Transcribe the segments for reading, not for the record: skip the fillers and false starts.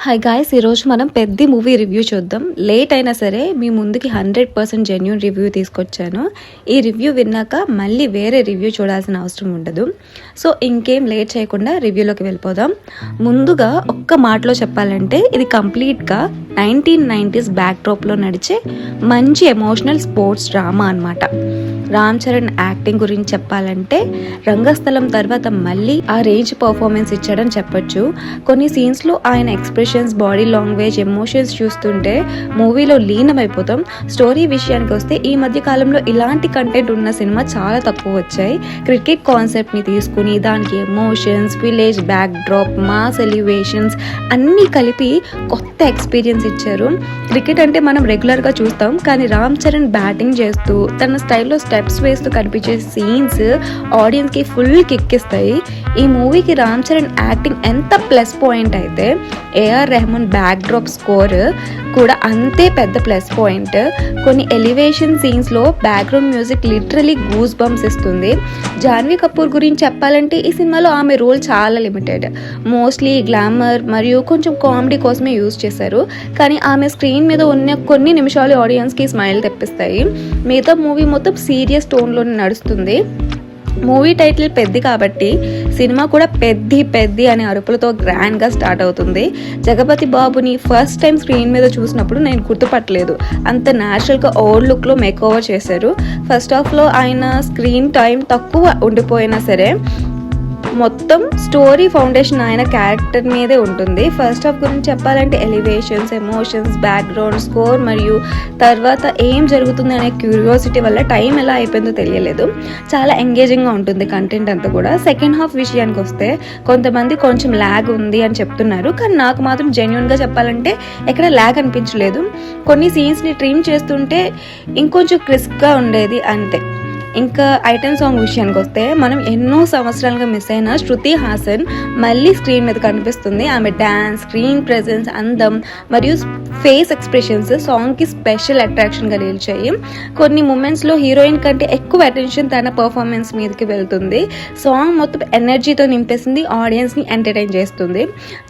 Hi guys, ఈరోజు మనం పెద్ద మూవీ రివ్యూ చూద్దాం. లేట్ అయినా సరే మీ ముందుకి 100% జెన్యూన్ రివ్యూ తీసుకొచ్చాను. ఈ రివ్యూ విన్నాక మళ్ళీ వేరే రివ్యూ చూడాల్సిన అవసరం ఉండదు. సో ఇంకేం లేట్ చేయకుండా రివ్యూలోకి వెళ్ళిపోదాం. ముందుగా ఒక్క మాటలో చెప్పాలంటే ఇది కంప్లీట్గా 1990s బ్యాక్డ్రాప్లో నడిచే మంచి ఎమోషనల్ స్పోర్ట్స్ డ్రామా అన్నమాట. రామ్ చరణ్ యాక్టింగ్ గురించి చెప్పాలంటే రంగస్థలం తర్వాత మళ్ళీ ఆ రేంజ్ పర్ఫార్మెన్స్ ఇచ్చాడని చెప్పొచ్చు. కొన్ని సీన్స్లో ఆయన ఎక్స్ప్రెషన్స్, బాడీ లాంగ్వేజ్, ఎమోషన్స్ చూస్తుంటే మూవీలో లీనమైపోతాం. స్టోరీ విషయానికి వస్తే ఈ మధ్య కాలంలో ఇలాంటి కంటెంట్ ఉన్న సినిమా చాలా తక్కువ వచ్చాయి. క్రికెట్ కాన్సెప్ట్ని తీసుకుని దానికి emotions, village back drop, mass elevations అన్నీ కలిపి కొత్త ఎక్స్పీరియన్స్ ఇచ్చారు. క్రికెట్ అంటే మనం రెగ్యులర్గా చూస్తాం, కానీ రామ్ చరణ్ బ్యాటింగ్ చేస్తూ తన స్టైల్లో స్టెప్స్ వేస్తూ కనిపించే సీన్స్ ఆడియన్స్కి ఫుల్ కిక్ ఇస్తాయి. ఈ మూవీకి రామ్ చరణ్ యాక్టింగ్ ఎంత ప్లస్ పాయింట్ అయితే AR Rahman backdrop score కూడా అంతే పెద్ద ప్లస్ పాయింట్. కొన్ని ఎలివేషన్ సీన్స్లో background music literally goose bumps ఇస్తుంది. జాన్వీ కపూర్ గురించి చెప్పాలంటే ఈ సినిమాలో ఆమె రోల్ చాలా లిమిటెడ్. మోస్ట్లీ గ్లామర్ మరియు కొంచెం కామెడీ కోసమే యూజ్ చేశారు, కానీ ఆమె స్క్రీన్ మీద ఉన్న కొన్ని నిమిషాలు ఆడియన్స్కి స్మైల్ తెప్పిస్తాయి. మిగతా మూవీ మొత్తం సీరియస్ టోన్లోనే నడుస్తుంది. మూవీ టైటిల్ పెద్ది కాబట్టి సినిమా కూడా పెద్ది అనే అరుపులతో గ్రాండ్గా స్టార్ట్ అవుతుంది. జగపతి బాబుని ఫస్ట్ టైం స్క్రీన్ మీద చూసినప్పుడు నేను గుర్తుపట్టలేదు. అంత న్యాచురల్గా ఓల్డ్ లుక్లో మేక్ ఓవర్ చేశారు. ఫస్ట్ హాఫ్లో ఆయన స్క్రీన్ టైం తక్కువ ఉండిపోయినా సరే మొత్తం స్టోరీ ఫౌండేషన్ ఆయన క్యారెక్టర్ మీదే ఉంటుంది. ఫస్ట్ హాఫ్ గురించి చెప్పాలంటే ఎలివేషన్స్, ఎమోషన్స్, బ్యాక్గ్రౌండ్ స్కోర్ మరియు తర్వాత ఏం జరుగుతుంది అనే క్యూరియాసిటీ వల్ల టైం ఎలా అయిపోయిందో తెలియలేదు. చాలా ఎంగేజింగ్గా ఉంటుంది కంటెంట్ అంతా కూడా. సెకండ్ హాఫ్ విషయానికి వస్తే కొంతమంది కొంచెం ల్యాగ్ ఉంది అని చెప్తున్నారు, కానీ నాకు మాత్రం జెన్యున్గా చెప్పాలంటే ఎక్కడ ల్యాగ్ అనిపించలేదు. కొన్ని సీన్స్ని ట్రిమ్ చేస్తుంటే ఇంకొంచెం క్రిస్ప్గా ఉండేది అంతే. ఇంకా ఐటమ్ సాంగ్ విషయానికి వస్తే మనం ఎన్నో సంవత్సరాలుగా మిస్ అయిన శృతి హాసన్ మళ్ళీ స్క్రీన్ మీద కనిపిస్తుంది. ఆమె డ్యాన్స్, స్క్రీన్ ప్రెజెన్స్, అందం మరియు ఫేస్ ఎక్స్ప్రెషన్స్ సాంగ్కి స్పెషల్ అట్రాక్షన్గా నిలిచాయి. కొన్ని మూమెంట్స్లో హీరోయిన్ కంటే ఎక్కువ అటెన్షన్ తన పర్ఫార్మెన్స్ మీదకి వెళ్తుంది. సాంగ్ మొత్తం ఎనర్జీతో నింపేసింది, ఆడియన్స్ని ఎంటర్టైన్ చేస్తుంది.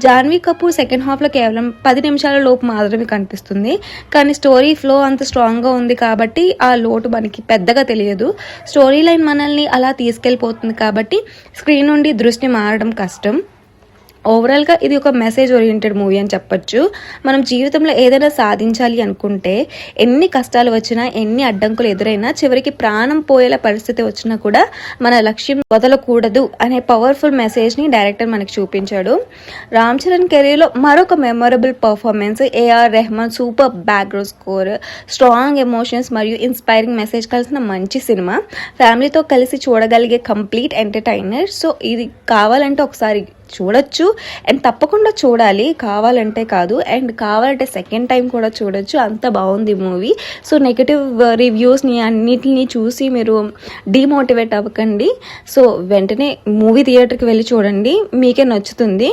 జాన్వీ కపూర్ సెకండ్ హాఫ్లో కేవలం 10 నిమిషాల లోపు మాత్రమే కనిపిస్తుంది, కానీ స్టోరీ ఫ్లో అంత స్ట్రాంగ్గా ఉంది కాబట్టి ఆ లోటు మనకి పెద్దగా తెలియదు. స్టోరీ లైన్ మనల్ని అలా తీసుకెళ్ళిపోతుంది కాబట్టి స్క్రీన్ నుండి దృష్టి మారడం కష్టం. ఓవరాల్గా ఇది ఒక మెసేజ్ ఓరియంటెడ్ మూవీ అని చెప్పొచ్చు. మనం జీవితంలో ఏదైనా సాధించాలి అనుకుంటే ఎన్ని కష్టాలు వచ్చినా, ఎన్ని అడ్డంకులు ఎదురైనా, చివరికి ప్రాణం పోయేలా పరిస్థితి వచ్చినా కూడా మన లక్ష్యం వదలకూడదు అనే పవర్ఫుల్ మెసేజ్ని డైరెక్టర్ మనకి చూపించాడు. రామ్ చరణ్ కెరీర్లో మరొక memorable performance, A R Rahman super background score, strong emotions మరియు ఇన్స్పైరింగ్ మెసేజ్ కలిసిన మంచి సినిమా. ఫ్యామిలీతో కలిసి చూడగలిగే కంప్లీట్ ఎంటర్టైనర్. సో ఇది కావాలంటే ఒకసారి చూడొచ్చు అండ్ తప్పకుండా చూడాలి, కావాలంటే కాదు, అండ్ కావాలంటే సెకండ్ టైం కూడా చూడొచ్చు. అంత బాగుంది మూవీ. సో నెగటివ్ రివ్యూస్ని అన్నిటిని చూసి మీరు డిమోటివేట్ అవ్వకండి. సో వెంటనే మూవీ థియేటర్కి వెళ్ళి చూడండి, మీకే నచ్చుతుంది.